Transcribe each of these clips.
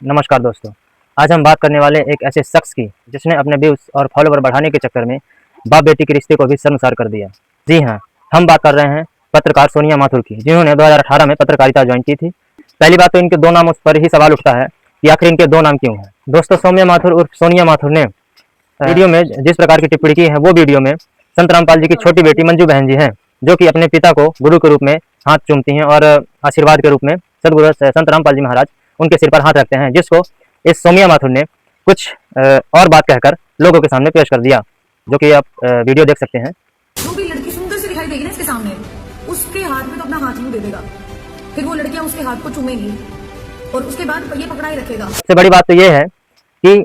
नमस्कार दोस्तों, आज हम बात करने वाले एक ऐसे शख्स की जिसने अपने व्यूज और फॉलोवर बढ़ाने के चक्कर में बाप बेटी के रिश्ते को भी शर्मसार कर दिया। जी हाँ, हम बात कर रहे हैं पत्रकार सोनिया माथुर की, जिन्होंने 2018 में पत्रकारिता ज्वाइन की थी। पहली बात तो इनके दो नामों पर ही सवाल उठता है कि आखिर इनके दो नाम क्यों हैं। दोस्तों, सौम्या माथुर उर्फ सोनिया माथुर ने वीडियो में जिस प्रकार की टिप्पणी की है, वो वीडियो में संत रामपाल जी की छोटी बेटी मंजू बहन जी हैं, जो कि अपने पिता को गुरु के रूप में हाथ चूमती हैं और आशीर्वाद के रूप में सदगुरु संत रामपाल जी महाराज उनके सिर पर हाथ रखते हैं, जिसको इस सौम्या माथुर ने कुछ और बात कहकर लोगों के सामने पेश कर दिया, जो कि आप वीडियो देख सकते हैं। जो भी लड़की सुंदर से दिखाई देगी ना इसके सामने, उसके हाथ में तो अपना हाथ नहीं दे देगा, फिर वो लड़कियां उसके हाथ को चूमेंगी और उसके बाद ये पकड़ा ही रखेगा। सबसे बड़ी बात तो ये है कि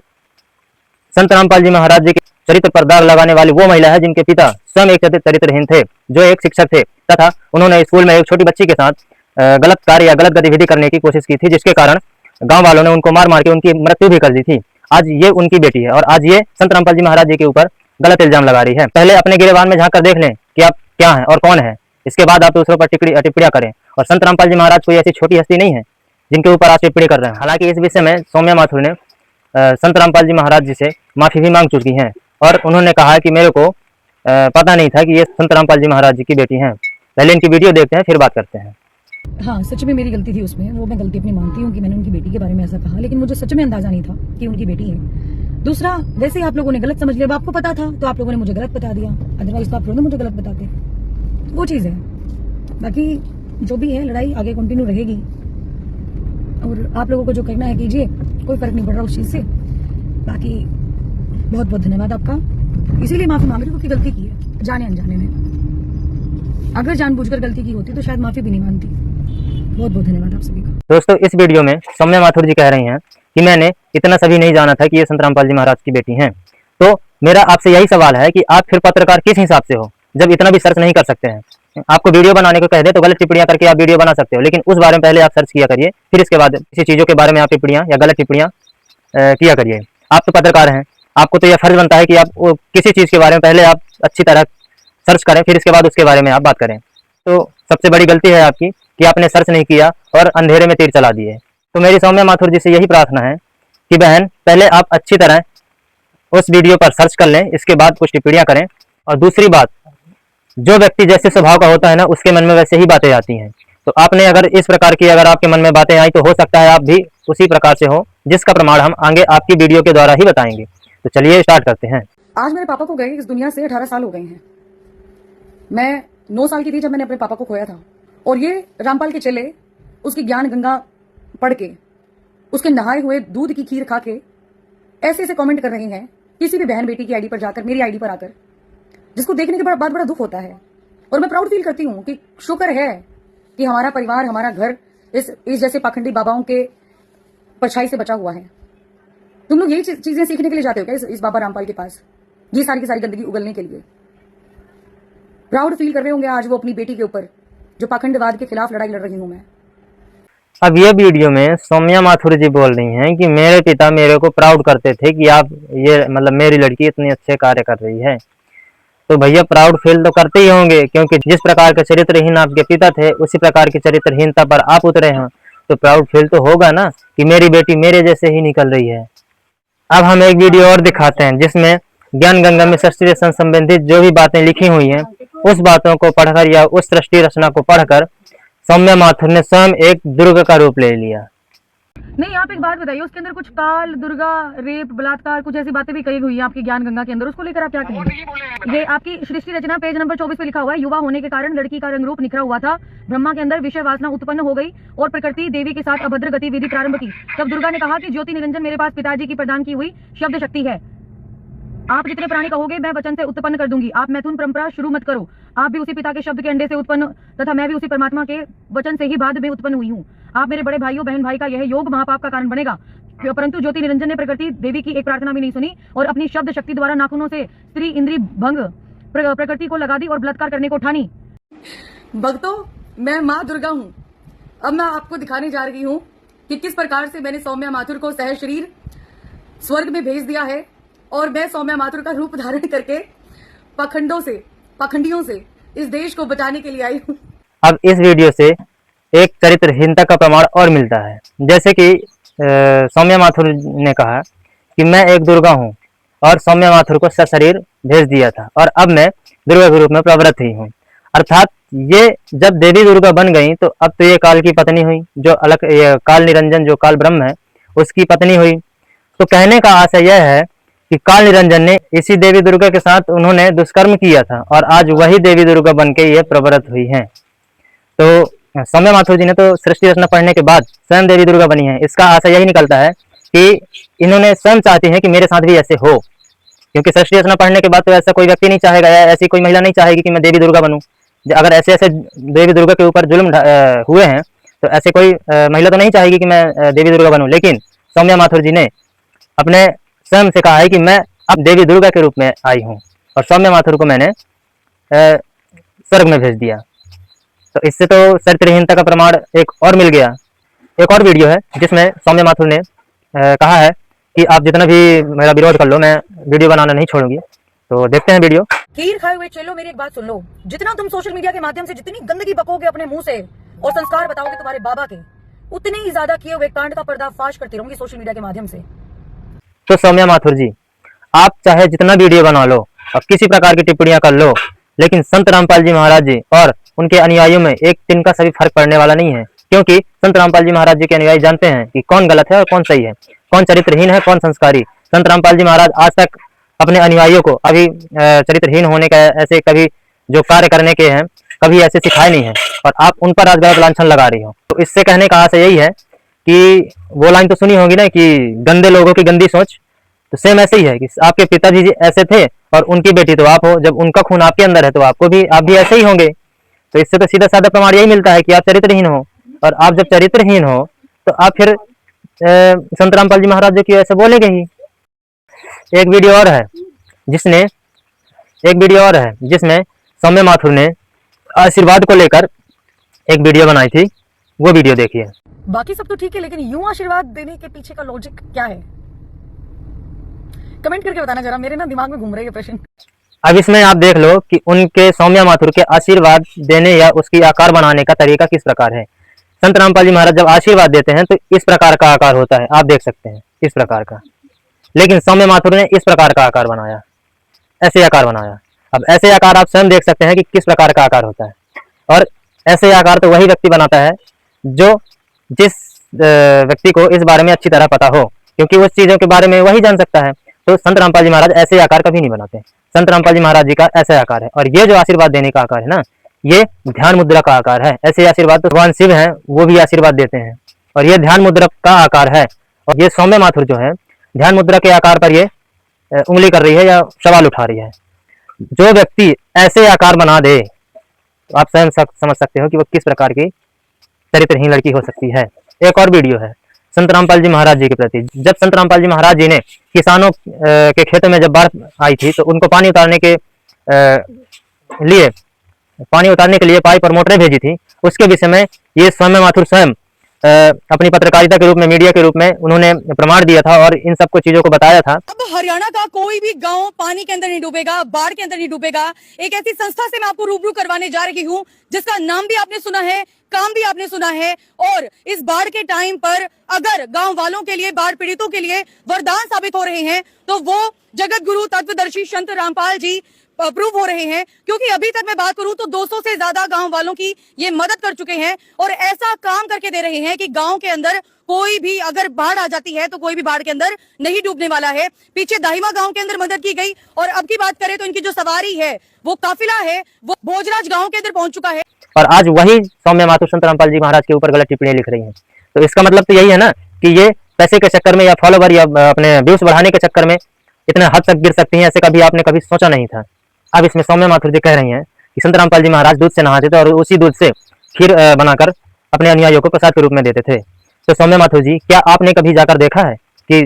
संत रामपाल जी महाराज जी के चरित्र पर दाग लगाने वाली वो महिला है जिनके पिता स्वयं एक चरित्रहीन थे, जो एक शिक्षक थे, तथा उन्होंने स्कूल में एक छोटी बच्ची के साथ गलत कार्य या गलत गतिविधि करने की कोशिश की थी, जिसके कारण गांव वालों ने उनको मार मार के उनकी मृत्यु भी कर दी थी। आज ये उनकी बेटी है और आज ये संत रामपाल जी महाराज जी के ऊपर गलत इल्जाम लगा रही है। पहले अपने गिरेबान में झांक कर देख लें कि आप क्या हैं और कौन है, इसके बाद आप दूसरों पर टिप्पणियां करें। और संत रामपाल जी महाराज कोई ऐसी छोटी हस्ती नहीं है जिनके ऊपर आप टिप्पणी कर रहे हैं। हालांकि इस विषय में सौम्या माथुर ने संत रामपाल जी महाराज जी से माफी भी मांग चुकी हैं और उन्होंने कहा है कि मेरे को पता नहीं था कि ये संत रामपाल जी महाराज जी की बेटी हैं। पहले इनकी वीडियो देखते हैं, फिर बात करते हैं। हाँ, सच में मेरी गलती थी उसमें, वो मैं गलती अपनी मानती हूँ कि मैंने उनकी बेटी के बारे में ऐसा कहा, लेकिन मुझे सच में अंदाजा नहीं था कि उनकी बेटी है। दूसरा, वैसे ही आप लोगों ने गलत समझ लिया, अब आपको पता था तो आप लोगों ने मुझे गलत बता दिया, अदरवाइज तो आप लोगों ने मुझे गलत बताते, वो चीज़ है। बाकी जो भी है, लड़ाई आगे कंटिन्यू रहेगी और आप लोगों को जो करना है कीजिए, कोई फर्क नहीं पड़ रहा उस चीज़ से। बाकी बहुत बहुत धन्यवाद आपका, इसीलिए माफी मांग रही हूँ क्योंकि गलती की है जाने अनजाने में। अगर जानबूझकर गलती की होती तो शायद माफी भी नहीं मानती। बहुत बहुत धन्यवाद आप सभी का। दोस्तों, इस वीडियो में सौम्या माथुर जी कह रही हैं कि मैंने इतना सभी नहीं जाना था कि ये संत रामपाल जी महाराज की बेटी हैं। तो मेरा आपसे यही सवाल है कि आप फिर पत्रकार किस हिसाब से हो, जब इतना भी सर्च नहीं कर सकते हैं। आपको वीडियो बनाने को कह दे तो गलत टिप्पणियां करके आप वीडियो बना सकते हो, लेकिन उस बारे में पहले आप सर्च किया करिए, फिर इसके बाद किसी चीजों के बारे में आप टिप्पणियां या गलत टिप्पणियां किया करिए। आप तो पत्रकार हैं, आपको तो यह फर्ज बनता है कि आप किसी चीज के बारे में पहले आप अच्छी तरह सर्च करें, फिर इसके बाद उसके बारे में आप बात करें। तो सबसे बड़ी गलती है आपकी कि आपने सर्च नहीं किया और अंधेरे में तीर चला दिए। तो मेरी सौम्या माथुर जी से यही प्रार्थना है कि बहन, पहले आप अच्छी तरह उस वीडियो पर सर्च कर लें, इसके बाद कुछ टिप्पणियां करें। और दूसरी बात, जो व्यक्ति जैसे स्वभाव का होता है ना, उसके मन में वैसे ही बातें आती हैं। तो आपने अगर इस प्रकार की अगर आपके मन में बातें आई तो हो सकता है आप भी उसी प्रकार से हो, जिसका प्रमाण हम आगे आपकी वीडियो के द्वारा ही बताएंगे। तो चलिए स्टार्ट करते हैं। आज मेरे पापा को गए इस दुनिया से 18 साल हो गए हैं। मैं 9 साल की थी जब मैंने अपने पापा को खोया था, और ये रामपाल के चेले उसकी ज्ञान गंगा पढ़ के, उसके नहाए हुए दूध की खीर खा के ऐसे ऐसे कमेंट कर रहे हैं किसी भी बहन बेटी की आईडी पर जाकर, मेरी आईडी पर आकर, जिसको देखने के बाद बड़ा दुख होता है। और मैं प्राउड फील करती हूँ कि शुक्र है कि हमारा परिवार, हमारा घर इस जैसे पाखंडी बाबाओं के परछाई से बचा हुआ है। तुम लोग यही चीजें सीखने के लिए जाते हो क्या इस बाबा रामपाल के पास, ये सारी की सारी गंदगी उगलने के लिए? प्राउड फील कर रहे होंगे आज वो अपनी बेटी के ऊपर, जो पाखंडवाद के खिलाफ लड़ाई लड़ रही हूं मैं। अब ये वीडियो में सौम्या माथुर जी बोल रही हैं कि मेरे पिता मेरे को प्राउड करते थे कि आप ये मतलब मेरी लड़की इतने अच्छे कार्य कर रही है। तो भैया, प्राउड फील तो करते ही होंगे, क्योंकि जिस प्रकार के चरित्रहीन आपके पिता थे, उसी प्रकार की चरित्रहीनता पर आप उतरे हैं। तो प्राउड फील तो होगा ना कि मेरी बेटी मेरे जैसे ही निकल रही है। अब हम एक वीडियो और दिखाते हैं जिसमें ज्ञान गंगा में सृष्टि रचना संबंधित जो भी बातें लिखी हुई हैं, उस बातों को पढ़कर या उस सृष्टि रचना को पढ़कर सौम्या माथुर ने स्वयं एक दुर्गा का रूप ले लिया। नहीं, आप एक बात बताइए, उसके अंदर कुछ काल, दुर्गा, रेप, बलात्कार, कुछ ऐसी बातें भी कही हुई है आपकी ज्ञान गंगा के अंदर, उसको लेकर आप क्या कहेंगे? ये आपकी सृष्टि रचना पेज नंबर 24 पे लिखा हुआ है, युवा होने के कारण लड़की का रंग रूप निखरा हुआ था, ब्रह्मा के अंदर विषय वासना उत्पन्न हो गई और प्रकृति देवी के साथ अभद्र गतिविधि प्रारंभ की। तब दुर्गा ने कहा कि ज्योति निरंजन मेरे पास पिताजी की प्रदान की हुई शब्द शक्ति है, आप जितने प्राणी कहोगे मैं वचन से उत्पन्न कर दूंगी। आप मैथुन परंपरा शुरू मत करो, आप भी उसी पिता के शब्द के अंडे से उत्पन्न तथा मैं भी उसी परमात्मा के वचन से ही बाद में उत्पन्न हुई हूँ। आप मेरे बड़े भाइयों बहन भाई का यह योग महापाप का कारण बनेगा। परंतु ज्योति निरंजन ने प्रकृति देवी की एक प्रार्थना भी नहीं सुनी और अपनी शब्द शक्ति द्वारा नाखूनों से स्त्री इंद्री भंग प्रकृति को लगा दी और बलात्कार करने को ठानी। भक्तों, मैं माँ दुर्गा हूँ। अब मैं आपको दिखाने जा रही हूँ कि किस प्रकार से मैंने सौम्या माथुर को सह शरीर स्वर्ग में भेज दिया है और मैं सौम्या माथुर का रूप धारण करके पाखंडियों से इस देश को बचाने के लिए आई हूँ। अब इस वीडियो से एक चरित्रहीनता का प्रमाण और मिलता है, जैसे कि सौम्या माथुर ने कहा कि मैं एक दुर्गा हूँ और सौम्या माथुर को सशरीर भेज दिया था और अब मैं दुर्गा के रूप में प्रवृत्त ही हूँ। अर्थात ये जब देवी दुर्गा बन गई तो अब तो ये काल की पत्नी हुई, जो अलग ये काल निरंजन जो काल ब्रह्म है उसकी पत्नी हुई। तो कहने का आशय यह है कि काल निरंजन ने इसी देवी दुर्गा के साथ उन्होंने दुष्कर्म किया था और आज वही देवी दुर्गा बन के ये प्रवृत्त हुई हैं। तो सौम्या माथुर जी ने तो सृष्टि रचना पढ़ने के बाद स्वयं देवी दुर्गा बनी है। इसका आशय यही निकलता है कि इन्होंने स्वयं चाहती हैं कि मेरे साथ भी ऐसे हो, क्योंकि सृष्टि रचना पढ़ने के बाद तो ऐसा कोई व्यक्ति नहीं चाहेगा या ऐसी कोई महिला नहीं चाहेगी कि मैं देवी दुर्गा बनूं। अगर ऐसे ऐसे देवी दुर्गा के ऊपर जुल्म हुए हैं तो ऐसे कोई महिला तो नहीं चाहेगी कि मैं देवी दुर्गा बनूं। लेकिन सौम्या माथुर जी ने अपने स्वयं से कहा है कि मैं अब देवी दुर्गा के रूप में आई हूँ और सौम्या माथुर को मैंने स्वर्ग में भेज दिया। तो इससे तो चरित्रहीनता का प्रमाण एक और मिल गया। एक और वीडियो है जिसमें सौम्या माथुर ने कहा है कि आप जितना भी मेरा विरोध कर लो, मैं वीडियो बनाना नहीं छोड़ूंगी। तो देखते हैं वीडियो। खीर खाए हुए चलो, मेरी एक बात सुन लो। जितना तुम सोशल मीडिया के माध्यम से जितनी गंदगी बकोगे अपने मुंह से और संस्कार बताओगे तुम्हारे बाबा के, उतने ही ज्यादा किए हुए कांड का पर्दाफाश करती रहूंगी सोशल मीडिया के माध्यम से। तो सौम्या माथुर जी, आप चाहे जितना वीडियो बना लो और किसी प्रकार की टिप्पणियां कर लो, लेकिन संत रामपाल जी महाराज जी और उनके अनुयायियों में एक दिन का सभी फर्क पड़ने वाला नहीं है। क्योंकि संत रामपाल जी महाराज जी के अनुयायी जानते हैं कि कौन गलत है और कौन सही है, कौन चरित्रहीन है, कौन संस्कारी। संत रामपाल जी महाराज आज तक अपने अनुयायियों को अभी चरित्रहीन होने का ऐसे कभी जो कार्य करने के हैं कभी ऐसे सिखाए नहीं है और आप उन पर आज गलत लांछन लगा रही हो। तो इससे कहने का आशय यही है कि वो लाइन तो सुनी होगी ना कि गंदे लोगों की गंदी सोच, तो सेम ऐसे ही है कि आपके पिताजी जी ऐसे थे और उनकी बेटी तो आप हो। जब उनका खून आपके अंदर है तो आप भी ऐसे ही होंगे। तो इससे तो सीधा साधा प्रमाण यही मिलता है कि आप चरित्रहीन हो, और आप जब चरित्रहीन हो तो आप फिर संत रामपाल जी महाराज जी की ऐसे बोलेंगे ही। एक वीडियो और है जिसमें सौम्या माथुर ने आशीर्वाद को लेकर एक वीडियो बनाई थी, वो वीडियो देखिए। बाकी सब तो ठीक है, लेकिन यूं आशीर्वाद देने के पीछे का लॉजिक क्या है? कमेंट करके बताना जरा, मेरे ना दिमाग में घूम रही है प्रश्न। अब इसमें आप देख लो कि उनके सौम्या माथुर के आशीर्वाद देने या उसकी आकार बनाने का तरीका किस प्रकार है। संत रामपाल जी महाराज जब आशीर्वाद देते हैं तो इस प्रकार का आकार होता है, आप देख सकते हैं इस प्रकार का। लेकिन सौम्या माथुर ने इस प्रकार का आकार बनाया, ऐसे आकार बनाया। अब ऐसे आकार आप स्वयं देख सकते हैं कि किस प्रकार का आकार होता है। और ऐसे आकार तो वही व्यक्ति बनाता है जिस व्यक्ति को इस बारे में अच्छी तरह पता हो, क्योंकि उस चीजों के बारे में वही जान सकता है। तो संत रामपाल जी महाराज ऐसे आकार कभी नहीं बनाते। संत रामपाल जी महाराज जी का ऐसा आकार है, और ये जो आशीर्वाद देने का आकार है ना, ये ध्यान मुद्रा का आकार है। ऐसे आशीर्वाद तो भगवान शिव हैं, वो भी आशीर्वाद देते हैं, और ये ध्यान मुद्रा का आकार है। और ये सौम्या माथुर जो है ध्यान मुद्रा के आकार पर ये उंगली कर रही है या सवाल उठा रही है। जो व्यक्ति ऐसे आकार बना दे तो आप स्वयं समझ सकते हो कि वो किस प्रकार की चरित्रहीन लड़की हो सकती है। एक और वीडियो है संत रामपाल जी महाराज जी के प्रति। जब संत रामपाल जी महाराज जी ने किसानों के खेतों में जब बाढ़ आई थी तो उनको पानी उतारने के लिए पाइप और मोटरें भेजी थी, उसके विषय में ये सौम्या माथुर स्वयं अपनी पत्रकारिता के रूप में, मीडिया के रूप में उन्होंने प्रमाण दिया था और इन सबको चीजों को बताया था। अब हरियाणा का कोई भी गांव पानी के अंदर नहीं डूबेगा, बाढ़ के अंदर नहीं डूबेगा। एक ऐसी संस्था से मैं आपको रूबरू करवाने जा रही हूँ जिसका नाम भी आपने सुना है, काम भी आपने सुना है, और इस बाढ़ के टाइम पर अगर गांव वालों के लिए, बाढ़ पीड़ितों के लिए वरदान साबित हो रहे हैं तो वो जगत गुरु तत्वदर्शी संत रामपाल जी अप्रूव हो रहे हैं। क्योंकि अभी तक मैं बात करूं तो 200 से ज्यादा गांव वालों की ये मदद कर चुके हैं और ऐसा काम करके दे रहे हैं कि गांव के अंदर कोई भी अगर बाढ़ आ जाती है तो कोई भी बाढ़ के अंदर नहीं डूबने वाला है। पीछे दाहिमा गांव के अंदर मदद की गई, और अब की बात करें तो इनकी जो सवारी है, वो काफिला है, वो भोजराज गांव के अंदर पहुंच चुका है। और आज वही सौम्या माथुर संत रामपाल जी महाराज के ऊपर गलत टिप्पणी लिख रही है। तो इसका मतलब तो यही है ना कि ये पैसे के चक्कर में या फॉलोवर या अपने व्यूज बढ़ाने के चक्कर में इतने हद तक गिर सकती हैं, ऐसे कभी आपने कभी सोचा नहीं था। अब इसमें सौम्या माथुर जी कह रही हैं कि संत रामपाल जी महाराज दूध से नहाते थे और उसी दूध से खीर बनाकर अपने अनुयायियों को प्रसाद के रूप में देते थे। तो सौम्या माथुर जी, क्या आपने कभी जाकर देखा है कि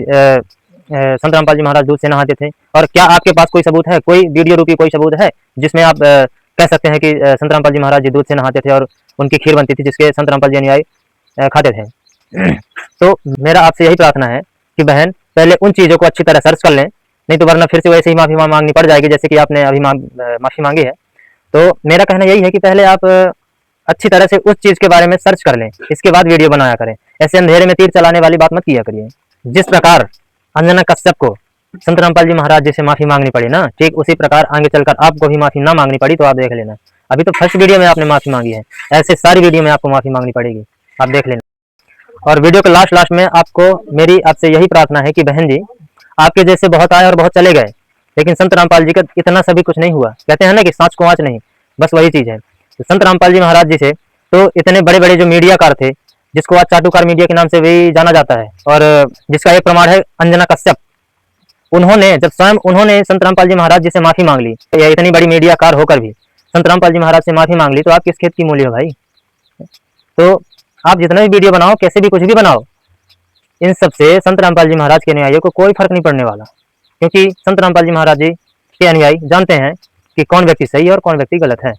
संत रामपाल जी महाराज दूध से नहाते थे? और क्या आपके पास कोई सबूत है, कोई वीडियो रूपी कोई सबूत है जिसमें आप कह सकते हैं कि संत रामपाल जी महाराज जी दूध से नहाते थे और उनकी खीर बनती थी जिसके संत रामपाल जी अनुयायी खाते थे? तो मेरा आपसे यही प्रार्थना है कि बहन, पहले उन चीज़ों को अच्छी तरह सर्च कर लें, नहीं तो वरना फिर से वैसे ही माफी मांगनी पड़ जाएगी जैसे कि आपने अभी माफी मांगी है। तो मेरा कहना यही है कि पहले आप अच्छी तरह से उस चीज़ के बारे में सर्च कर लें, इसके बाद वीडियो बनाया करें। ऐसे अंधेरे में तीर चलाने वाली बात मत किया करिए। जिस प्रकार अंजना कश्यप को संत रामपाल जी महाराज जी से माफी मांगनी पड़ी ना, ठीक उसी प्रकार आगे चलकर आपको भी माफी ना मांगनी पड़ी तो आप देख लेना। अभी तो फर्स्ट वीडियो में आपने माफी मांगी है, ऐसे सारी वीडियो में आपको माफी मांगनी पड़ेगी, आप देख लेना। और वीडियो के लास्ट में आपको मेरी आपसे यही प्रार्थना है कि बहन जी, आपके जैसे बहुत आए और बहुत चले गए, लेकिन संत रामपाल जी का इतना सभी कुछ नहीं हुआ। कहते हैं ना कि सांच को आँच नहीं, बस वही चीज है। तो संत रामपाल जी महाराज जी से तो इतने बड़े बड़े जो मीडियाकार थे, जिसको आज चाटुकार मीडिया के नाम से भी जाना जाता है, और जिसका एक प्रमाण है अंजना कश्यप, उन्होंने जब स्वयं उन्होंने संत रामपाल जी महाराज जी से माफी मांग ली, या इतनी बड़ी मीडियाकार होकर भी संत रामपाल जी महाराज से माफी मांग ली, तो आप किस खेत की मूली हो भाई। तो आप जितना भी वीडियो बनाओ, कैसे भी कुछ भी बनाओ, इन सब से संत रामपाल जी महाराज के अनुयायियों को कोई फर्क नहीं पड़ने वाला, क्योंकि संत रामपाल जी महाराज जी के अनुयायी जानते हैं कि कौन व्यक्ति सही है और कौन व्यक्ति गलत है।